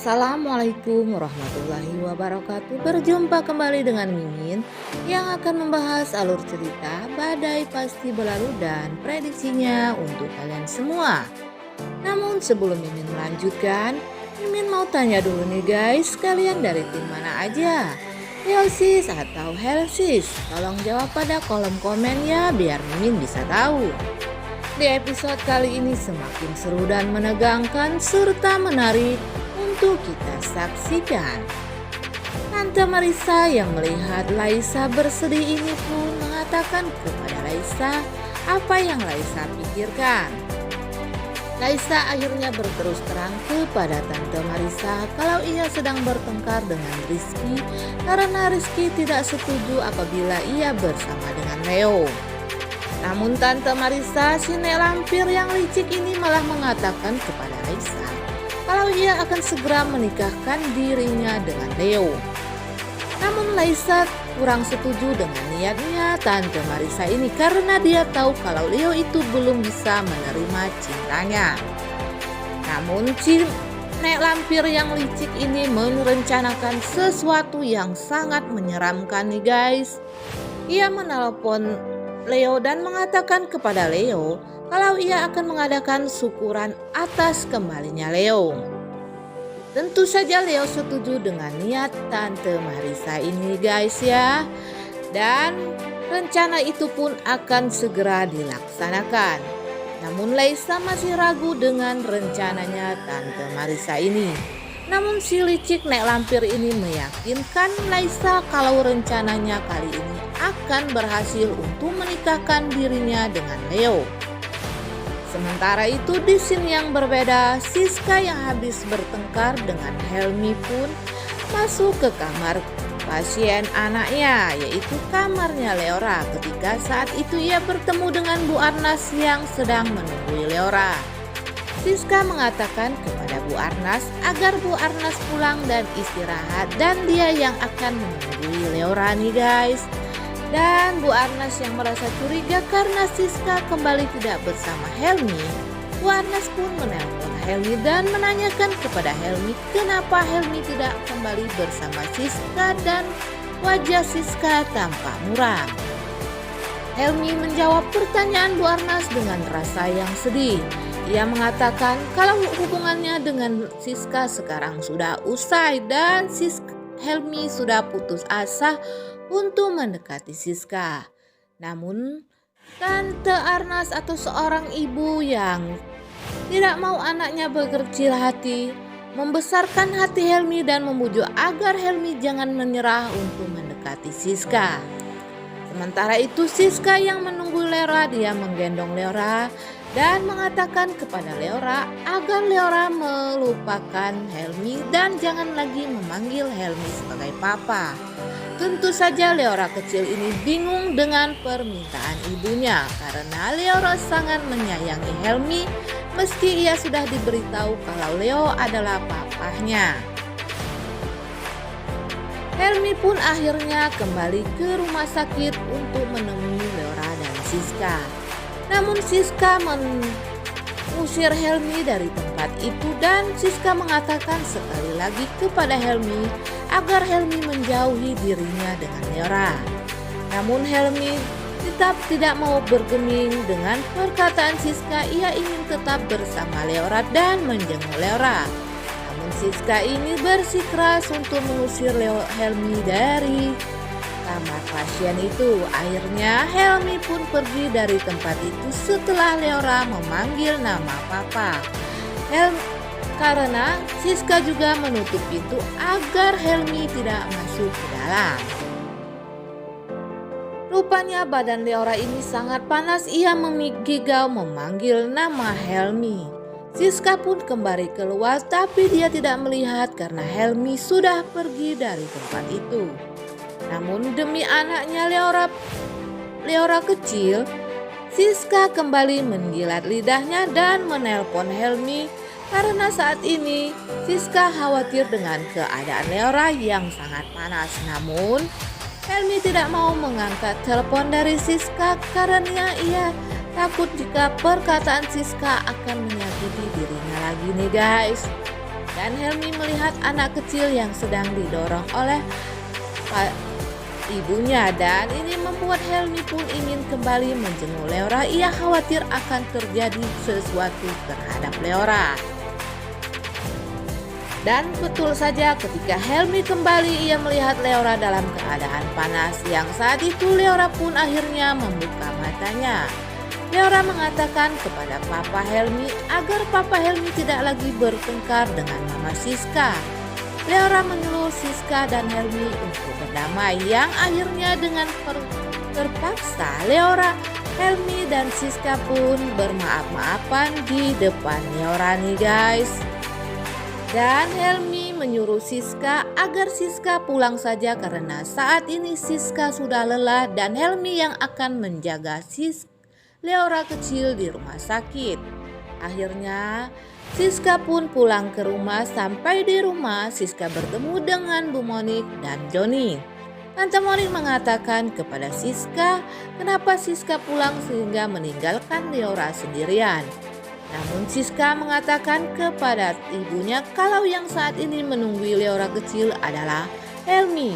Assalamualaikum warahmatullahi wabarakatuh. Berjumpa kembali dengan Mimin yang akan membahas alur cerita Badai Pasti Berlalu dan prediksinya untuk kalian semua. Namun sebelum Mimin melanjutkan, Mimin mau tanya dulu nih guys, kalian dari tim mana aja? Leosis atau Helsis? Tolong jawab pada kolom komen ya biar Mimin bisa tahu. Di episode kali ini semakin seru dan menegangkan serta menarik untuk kita saksikan. Tante Marissa yang melihat Laisa bersedih ini pun mengatakan kepada Laisa apa yang Laisa pikirkan. Laisa akhirnya berterus terang kepada Tante Marissa kalau ia sedang bertengkar dengan Rizky karena Rizky tidak setuju apabila ia bersama dengan Leo. Namun Tante Marissa, si nek lampir yang licik ini malah mengatakan kepada Laisa kalau ia akan segera menikahkan dirinya dengan Leo. Namun Laisa kurang setuju dengan niatnya Tante Marissa ini karena dia tahu kalau Leo itu belum bisa menerima cintanya. Namun si nek lampir yang licik ini merencanakan sesuatu yang sangat menyeramkan nih guys. Ia menelpon Leo dan mengatakan kepada Leo kalau ia akan mengadakan syukuran atas kembalinya Leo. Tentu saja Leo setuju dengan niat Tante Marissa ini guys ya. Dan rencana itu pun akan segera dilaksanakan. Namun Laisa masih ragu dengan rencananya Tante Marissa ini. Namun si licik nek lampir ini meyakinkan Laisa kalau rencananya kali ini akan berhasil untuk menikahkan dirinya dengan Leo. Sementara itu di scene yang berbeda, Siska yang habis bertengkar dengan Helmi pun masuk ke kamar pasien anaknya, yaitu kamarnya Leora. Ketika saat itu ia bertemu dengan Bu Arnas yang sedang menunggu Leora. Siska mengatakan kepada Bu Arnas agar Bu Arnas pulang dan istirahat dan dia yang akan menunggu Leora nih guys. Dan Bu Arnas yang merasa curiga karena Siska kembali tidak bersama Helmi, Bu Arnas pun menelpon Helmi dan menanyakan kepada Helmi kenapa Helmi tidak kembali bersama Siska dan wajah Siska tampak muram. Helmi menjawab pertanyaan Bu Arnas dengan rasa yang sedih. Ia mengatakan kalau hubungannya dengan Siska sekarang sudah usai dan Helmi sudah putus asa untuk mendekati Siska. Namun Tante Arnas atau seorang ibu yang tidak mau anaknya berkecil hati membesarkan hati Helmi dan memujuk agar Helmi jangan menyerah untuk mendekati Siska. Sementara itu Siska yang menunggu Leora, dia menggendong Leora dan mengatakan kepada Leora agar Leora melupakan Helmi dan jangan lagi memanggil Helmi sebagai papa. Tentu saja Leora kecil ini bingung dengan permintaan ibunya karena Leora sangat menyayangi Helmi meski ia sudah diberitahu kalau Leo adalah papahnya. Helmi pun akhirnya kembali ke rumah sakit untuk menemui Leora dan Siska. Namun Siska mengusir Helmi dari tempat itu dan Siska mengatakan sekali lagi kepada Helmi agar Helmi menjauhi dirinya dengan Leora. Namun Helmi tetap tidak mau bergeming dengan perkataan Siska. Ia ingin tetap bersama Leora dan menjenguk Leora. Namun Siska ini bersikeras untuk mengusir Helmi dari kamar pasien itu. Akhirnya Helmi pun pergi dari tempat itu setelah Leora memanggil nama papa. Karena Siska juga menutup pintu agar Helmi tidak masuk ke dalam. Rupanya badan Leora ini sangat panas, ia memigigau memanggil nama Helmi. Siska pun kembali keluar tapi dia tidak melihat karena Helmi sudah pergi dari tempat itu. Namun demi anaknya Leora kecil, Siska kembali menjilat lidahnya dan menelpon Helmi karena saat ini Siska khawatir dengan keadaan Leora yang sangat panas. Namun Helmi tidak mau mengangkat telepon dari Siska karena ia takut jika perkataan Siska akan menyakiti dirinya lagi nih guys. Dan Helmi melihat anak kecil yang sedang didorong oleh ibunya, dan ini membuat Helmi pun ingin kembali menjenguk Leora. Ia khawatir akan terjadi sesuatu terhadap Leora. Dan betul saja, ketika Helmi kembali, ia melihat Leora dalam keadaan panas. Yang saat itu Leora pun akhirnya membuka matanya. Leora mengatakan kepada Papa Helmi agar Papa Helmi tidak lagi bertengkar dengan Mama Siska. Leora menyuruh Siska dan Helmi untuk berdamai, yang akhirnya dengan terpaksa Leora, Helmi dan Siska pun bermaaf-maafan di depan Leora nih guys. Dan Helmi menyuruh Siska agar Siska pulang saja karena saat ini Siska sudah lelah dan Helmi yang akan menjaga Leora kecil di rumah sakit. Akhirnya Siska pun pulang ke rumah. Sampai di rumah, Siska bertemu dengan Bu Monik dan Joni. Tante Monik mengatakan kepada Siska kenapa Siska pulang sehingga meninggalkan Leora sendirian. Namun Siska mengatakan kepada ibunya kalau yang saat ini menunggui Leora kecil adalah Helmi.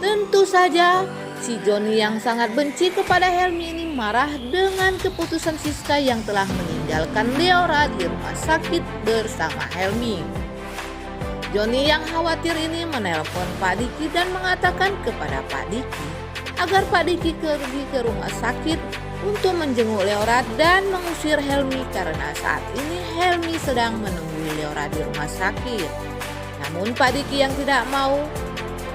Tentu saja si Joni yang sangat benci kepada Helmi ini marah dengan keputusan Siska yang telah meninggalkan Leora di rumah sakit bersama Helmi. Joni yang khawatir ini menelpon Pak Diki dan mengatakan kepada Pak Diki agar Pak Diki pergi ke rumah sakit untuk menjenguk Leora dan mengusir Helmi karena saat ini Helmi sedang menunggu Leora di rumah sakit. Namun Pak Diki yang tidak mau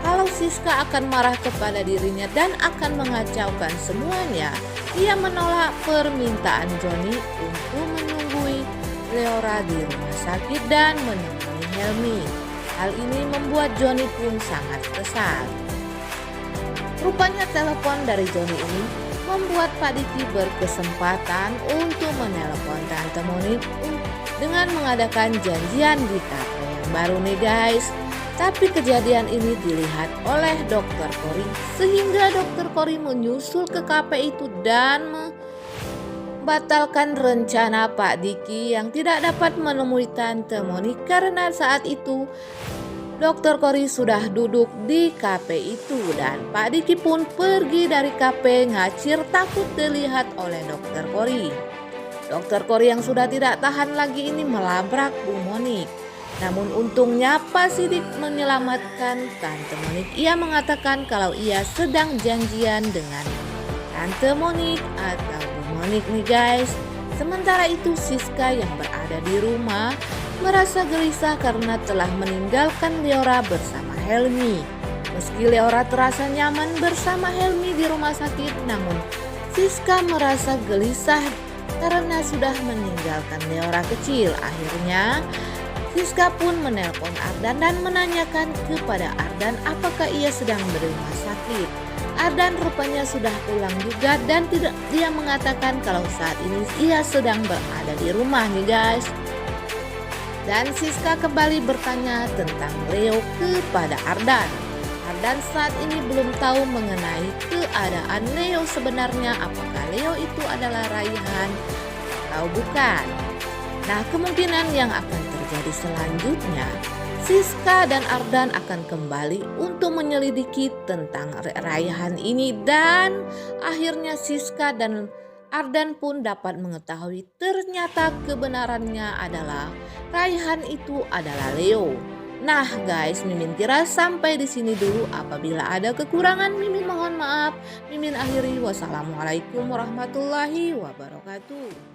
kalau Siska akan marah kepada dirinya dan akan mengacaukan semuanya. Ia menolak permintaan Joni untuk menunggui Leora di rumah sakit dan menemui Helmi. Hal ini membuat Joni pun sangat kesal. Rupanya telepon dari Joni ini membuat Pak Diki berkesempatan untuk menelpon Tante Monik dengan mengadakan janjian di kafe yang baru nih guys. Tapi kejadian ini dilihat oleh Dokter Kori sehingga Dokter Kori menyusul ke kafe itu dan membatalkan rencana Pak Diki yang tidak dapat menemui Tante Monik karena saat itu Dokter Kori sudah duduk di kafe itu dan Pak Diki pun pergi dari kafe ngacir takut dilihat oleh Dokter Kori. Dokter Kori yang sudah tidak tahan lagi ini melabrak Bu Monik. Namun untungnya Pak Sidik menyelamatkan Tante Monik. Ia mengatakan kalau ia sedang janjian dengan Tante Monik atau Bu Monik nih guys. Sementara itu Siska yang berada di rumah merasa gelisah karena telah meninggalkan Leora bersama Helmi. Meski Leora terasa nyaman bersama Helmi di rumah sakit, namun Siska merasa gelisah karena sudah meninggalkan Leora kecil. Akhirnya Siska pun menelpon Ardan dan menanyakan kepada Ardan apakah ia sedang di rumah sakit. Ardan rupanya sudah pulang juga dan dia mengatakan kalau saat ini ia sedang berada di rumah nih guys. Dan Siska kembali bertanya tentang Leo kepada Ardan. Ardan saat ini belum tahu mengenai keadaan Leo sebenarnya, apakah Leo itu adalah Raihan atau bukan. Nah, kemungkinan yang akan terjadi selanjutnya, Siska dan Ardan akan kembali untuk menyelidiki tentang Raihan ini dan akhirnya Siska dan Ardan pun dapat mengetahui ternyata kebenarannya adalah Raihan itu adalah Leo. Nah guys, Mimin kira sampai di sini dulu. Apabila ada kekurangan, Mimin mohon maaf. Mimin akhiri. Wassalamualaikum warahmatullahi wabarakatuh.